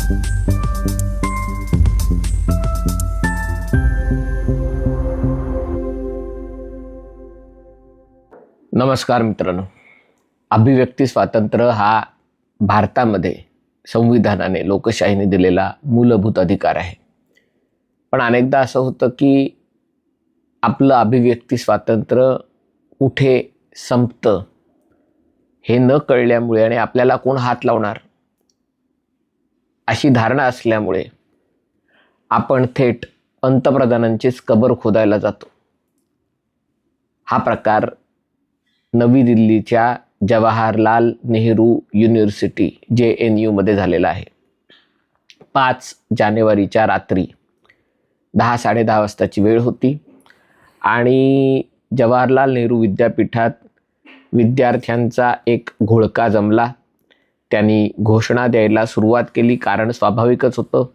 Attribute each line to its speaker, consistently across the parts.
Speaker 1: नमस्कार मित्रांनो, अभिव्यक्ती स्वातंत्र्य हा भारतामध्ये संविधानाने लोकशाहीने दिलेला मूलभूत अधिकार आहे. पण अनेकदा असं होतं की आपलं अभिव्यक्ती स्वातंत्र्य कुठे संपतं हे न कळल्यामुळे आणि आपल्याला कोण हात लावणार अशी धारणा असल्यामुळे आपण थेट पंतप्रधानांचीच कबर खोदायला जातो. हा प्रकार नवी दिल्लीच्या जवाहरलाल नेहरू युनिव्हर्सिटी JNU मध्ये झालेला आहे. 5 जानेवारीच्या रात्री 10:30 वाजताची वेळ होती आणि जवाहरलाल नेहरू विद्यापीठात विद्यार्थ्यांचा एक घोळका जमला. त्यांनी घोषणा द्यायला सुरुवात केली. कारण स्वाभाविकच होतं,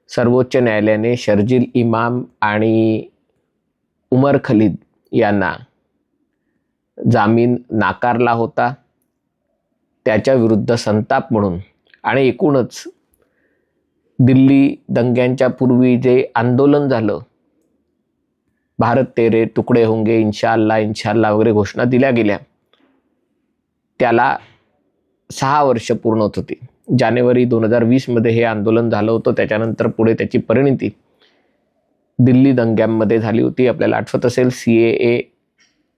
Speaker 1: सर्वोच्च न्यायालयाने शर्जील इमाम आणि उमर खलिद यांना जामीन नाकारला होता. त्याच्या विरुद्ध संताप म्हणून आणि एकूणच दिल्ली दंग्यांच्या पूर्वी जे आंदोलन झालं, भारत तेरे तुकडे होंगे इंशाअल्लाह इंशाअल्लाह वगैरे घोषणा दिल्या गेल्या, त्याला 6 वर्ष पूर्ण होत होती. जानेवारी 2020 मध्ये हे आंदोलन झालं होतं. त्याच्यानंतर पुढे त्याची परिणती दिल्ली दंग्यांमध्ये झाली होती. आपल्याला आठवत असेल, CAA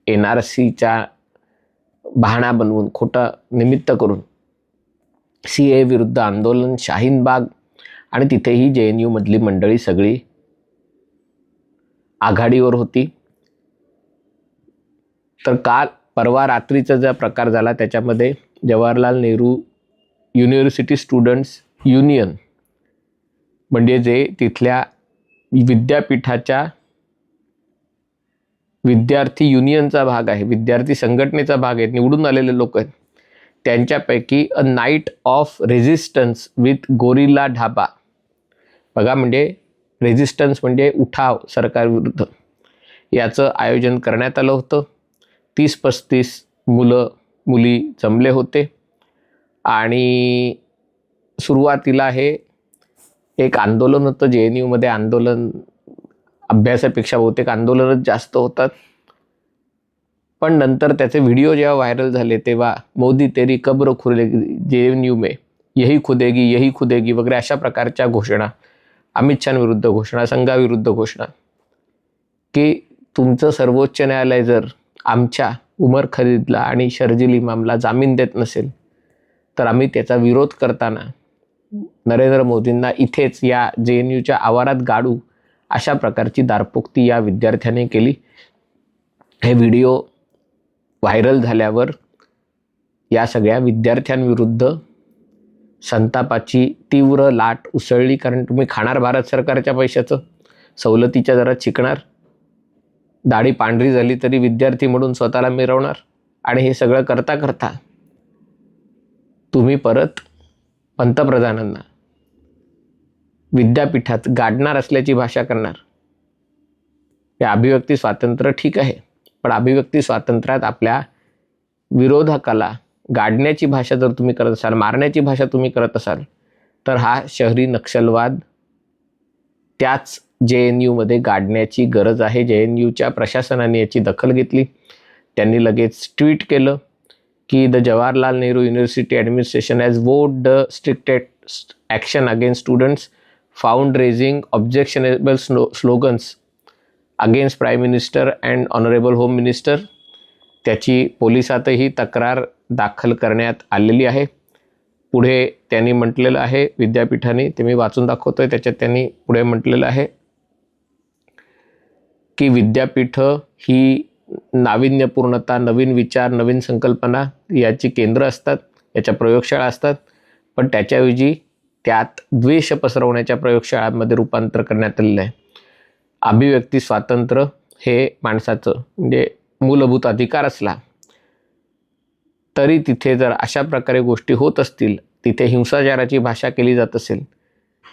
Speaker 1: NRCचा बहाणा बनवून, खोटा निमित्त करून CAA विरुद्ध आंदोलन, शाहीन बाग, आणि तिथेही JNU मधली मंडळी सगळी आघाडीवर होती. तर काल परवा रात्रीचा जो प्रकार झाला त्याच्यामध्ये Jawaharlal Nehru university students union, म्हणजे जे तिथल्या विद्यापीठाच्या विद्यार्थी युनियनचा भाग आहे, विद्यार्थी संघटनेचा भाग आहे, निवडून आलेले लोक आहेत, त्यांच्यापैकी a knight of resistance with gorilla dhaba, बघा म्हणजे रेझिस्टन्स म्हणजे उठाव सरकारविरुद्ध, याचं आयोजन करण्यात आलं होतं. 30-35 मुलं मुली जमले होते आणि सुरुवातीला हे एक आंदोलन होतं. JNU मध्ये आंदोलन अभ्यासापेक्षा बहुतेक आंदोलनच जास्त होतात. पण नंतर त्याचे व्हिडिओ जेव्हा व्हायरल झाले तेव्हा मोदी तेरी कब्र खुलेगी JNU में, यही खुदेगी वगैरे अशा प्रकारच्या घोषणा, अमित शाह विरुद्ध घोषणा, संघाविरुद्ध घोषणा, की तुमचं सर्वोच्च न्यायालय जर आमच्या उमर खलिदला आणि शर्जील इमामला जामीन देत नसेल तर आम्ही त्याचा विरोध करताना नरेंद्र मोदींना इथेच या JNUच्या आवारात गाडू, अशा प्रकारची दारपोक्ती या विद्यार्थ्याने केली. हे व्हिडिओ व्हायरल झाल्यावर या सगळ्या विद्यार्थ्यांविरुद्ध संतापाची तीव्र लाट उसळली. कारण तुम्ही खाणार भारत सरकारच्या पैशाचं, सवलतीच्या जरा शिकणार, दाढी पांढरी झाली तरी विद्यार्थी म्हणून स्वतःला मिरवणार, आणि हे सगळं करता करता तुम्ही परत पंतप्रधानांना विद्यापीठात गाडणार असल्याची भाषा करणार. या अभिव्यक्ती स्वातंत्र्य ठीक आहे, पण अभिव्यक्ती स्वातंत्र्यात आपल्या विरोधकाला गाडण्याची भाषा जर तुम्ही करत असाल, मारण्याची भाषा तुम्ही करत असाल, तर हा शहरी नक्षलवाद त्याच JNU मध्ये गाडण्याची गरज आहे. JNUच्या प्रशासनाने याची दखल घेतली. त्यांनी लगेच ट्विट केलं की the Jawaharlal Nehru university administration has vowed the strictest action against students found raising objectionable slogans against prime minister and honourable home minister. त्याची पोलिसातही तक्रार दाखल करण्यात आलेली आहे. पुढे त्यांनी म्हटलेलं आहे, विद्यापीठाने, ते मी वाचून दाखवतोय, त्याच्यात त्यांनी पुढे म्हटलेलं आहे की विद्यापीठं ही नाविन्यपूर्णता, नवीन विचार, नवीन संकल्पना याची केंद्र असतात, याच्या प्रयोगशाळा असतात, पण त्याच्याऐवजी त्यात द्वेष पसरवण्याच्या प्रयोगशाळांमध्ये रूपांतर करण्यात आलेलं आहे. अभिव्यक्ती स्वातंत्र्य हे माणसाचं म्हणजे मूलभूत अधिकार असला तरी तिथे जर अशा प्रकारे गोष्टी होत असतील, तिथे हिंसाचाराची भाषा केली जात असेल,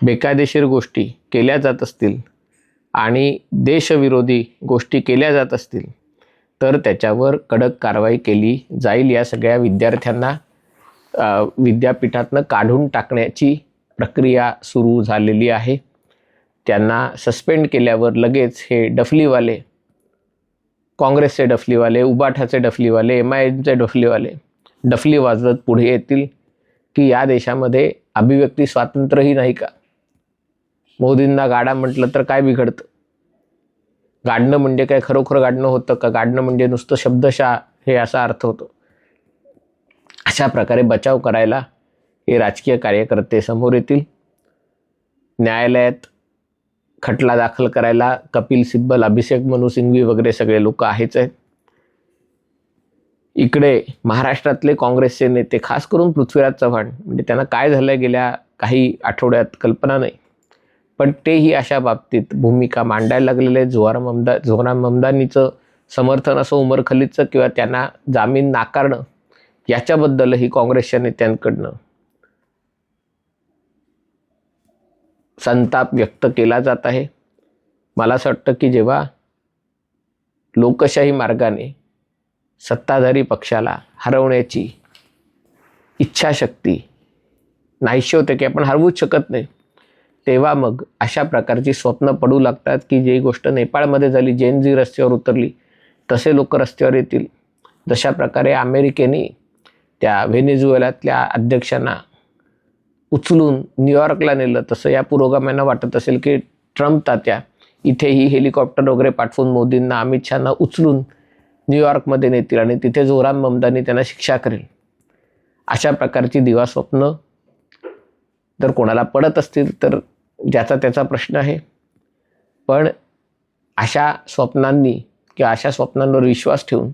Speaker 1: बेकायदेशीर गोष्टी केल्या जात असतील आणि देशविरोधी गोष्टी केल्या जात असतील, तर त्याच्यावर कडक कारवाई केली जाईल. या सगळ्या विद्यार्थ्यांना विद्यापीठातनं काढून टाकण्याची प्रक्रिया सुरू झालेली आहे. त्यांना सस्पेंड केल्यावर लगेच हे डफलीवाले, काँग्रेसचे डफलीवाले, उबाठाचे डफलीवाले, MIMचे डफलीवाले डफली वाजवत पुढे येतील की या देशामध्ये अभिव्यक्ती स्वातंत्र्यही नाही का? मोदींना गाडा म्हटलं तर काय बिघडतं? गाडणं म्हणजे काय खरोखर गाडणं होतं का? गाडणं म्हणजे नुसतं शब्दशः हे असा अर्थ होतो. अशा प्रकारे बचाव करायला हे राजकीय कार्यकर्ते समोर येतील. न्यायालयात खटला दाखल करायला कपिल सिब्बल, अभिषेक मनु सिंघवी वगैरे सगळे लोक आहेच आहेत. इकडे महाराष्ट्रातले काँग्रेसचे नेते, खास करून पृथ्वीराज चव्हाण, म्हणजे त्यांना काय झालं गेल्या काही आठवड्यात कल्पना नाही, पण तेही अशा बाबतीत भूमिका मांडायला लागलेले. जोहराम ममदानीचं समर्थन असो, उमर खलिदचं, किंवा त्यांना जामीन नाकारणं, याच्याबद्दलही काँग्रेसच्या नेत्यांकडनं संताप व्यक्त केला जात आहे. मला असं वाटतं की जेव्हा लोकशाही मार्गाने सत्ताधारी पक्षाला हरवण्याची इच्छाशक्ती नाहीशी होते की आपण हरवूच शकत नाही, तेव्हा मग अशा प्रकारची स्वप्न पडू लागतात की जी गोष्ट नेपाळमध्ये झाली, जेन झी रस्त्यावर उतरली, तसे लोक रस्त्यावर येतील. जशा प्रकारे अमेरिकेने त्या व्हेनेझुएलातल्या अध्यक्षांना उचलून न्यूयॉर्कला नेलं, तसं या पुरोगाम्यांना वाटत असेल की ट्रम्प तात्या इथेही हेलिकॉप्टर वगैरे पाठवून मोदींना, अमित शहांना उचलून न्यूयॉर्कमध्ये नेतील आणि तिथे जोहराम ममदानी त्यांना शिक्षा करेल. अशा प्रकारची दिवास्वप्न जर कोणाला पडत असतील तर ज्याचा त्याचा प्रश्न आहे, पण अशा स्वप्नांनी किंवा अशा स्वप्नांवर विश्वास ठेवून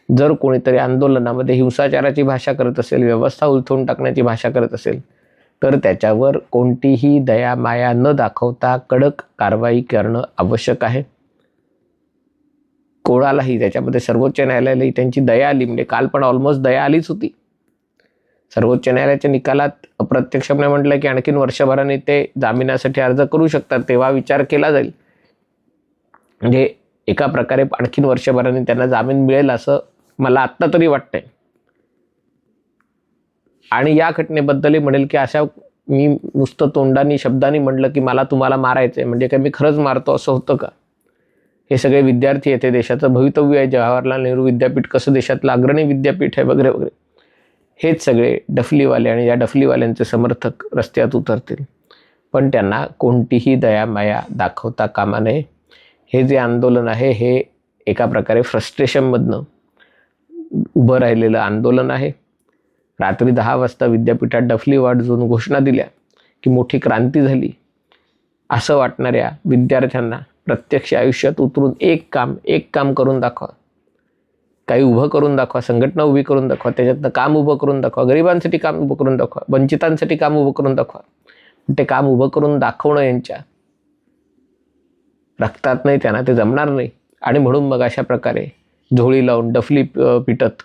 Speaker 1: जर कोणीतरी आंदोलनामध्ये हिंसाचाराची भाषा करत असेल, व्यवस्था उलथवून टाकण्याची भाषा करत असेल, तर त्याच्यावर कोणतीही दया माया न दाखवता कडक कारवाई करणं आवश्यक आहे. कोणालाही त्याच्यामध्ये सर्वोच्च न्यायालयालाही त्यांची दया आली, म्हणजे काल पण ऑलमोस्ट दया आलीच होती. सर्वोच्च न्यायालयाच्या निकालात अप्रत्यक्षपणे म्हटलं की आणखीन वर्षभराने ते जामिनासाठी अर्ज करू शकतात, तेव्हा विचार केला जाईल. म्हणजे एका प्रकारे आणखीन वर्षभराने त्यांना जामीन मिळेल असं मला आत्ता तरी वाटतंय. आणि या घटनेबद्दलही म्हणेल की अशा मी नुसतं तोंडानी शब्दांनी म्हटलं की मला तुम्हाला मारायचं आहे, म्हणजे काय मी खरंच मारतो असं होतं का? हे सगळे विद्यार्थी येथे देशाचं भवितव्य आहे. जवाहरलाल नेहरू विद्यापीठ कसं देशातलं अग्रणी विद्यापीठ आहे वगैरे वगैरे. हेच सगळे डफलीवाले आणि या डफलीवाल्यांचे समर्थक रस्त्यात उतरतील, पण त्यांना कोणतीही दया माया दाखवता कामा नये. हे जे आंदोलन आहे हे एका प्रकारे फ्रस्ट्रेशनमधनं उभं राहिलेलं आंदोलन आहे. रात्री 10 वाजता विद्यापीठात डफली वाजवून घोषणा दिल्या की मोठी क्रांती झाली असं वाटणाऱ्या विद्यार्थ्यांना प्रत्यक्ष आयुष्यात उतरून एक काम करून दाखवा, काही उभं करून दाखवा, संघटना उभी करून दाखवा, त्याच्यातनं काम उभं करून दाखवा, गरिबांसाठी काम उभं करून दाखवा, वंचितांसाठी काम उभं करून दाखवा. ते काम उभं करून दाखवणं यांच्या रक्तात नाही, त्यांना ते जमणार नाही. आणि म्हणून मग अशा प्रकारे झोळी लावून डफली पिटत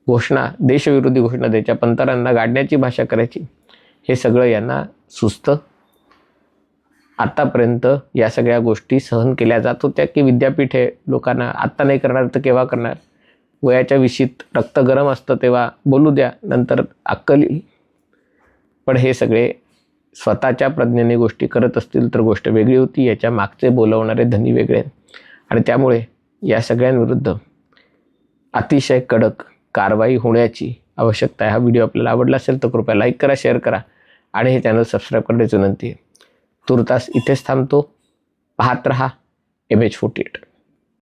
Speaker 1: घोषणा, देशविरोधी घोषणा द्यायच्या, पंतरांना गाडण्याची भाषा करायची, हे सगळं यांना सुचतं. आत्तापर्यंत या सगळ्या गोष्टी सहन केल्या जात होत्या की विद्यापीठ हे लोकांना आत्ता नाही करणार तर केव्हा करणार, वयाच्या विशीत रक्त गरम असतं तेव्हा बोलू द्या, नंतर अक्कल येईल. पण हे सगळे स्वतःच्या प्रज्ञेने गोष्टी करत असतील तर गोष्ट वेगळी होती. याच्या मागचे बोलवणारे धनी वेगळे, आणि त्यामुळे या सगळ्यांविरुद्ध अतिशय कडक कारवाई होण्याची आवश्यकता आहे. हा व्हिडिओ आपल्याला आवडला असेल तर कृपया लाईक करा, शेअर करा आणि हे चॅनल सबस्क्राईब करण्याची विनंती आहे. तुर्तास इथेच थांबतो. पाहत रहा MH48.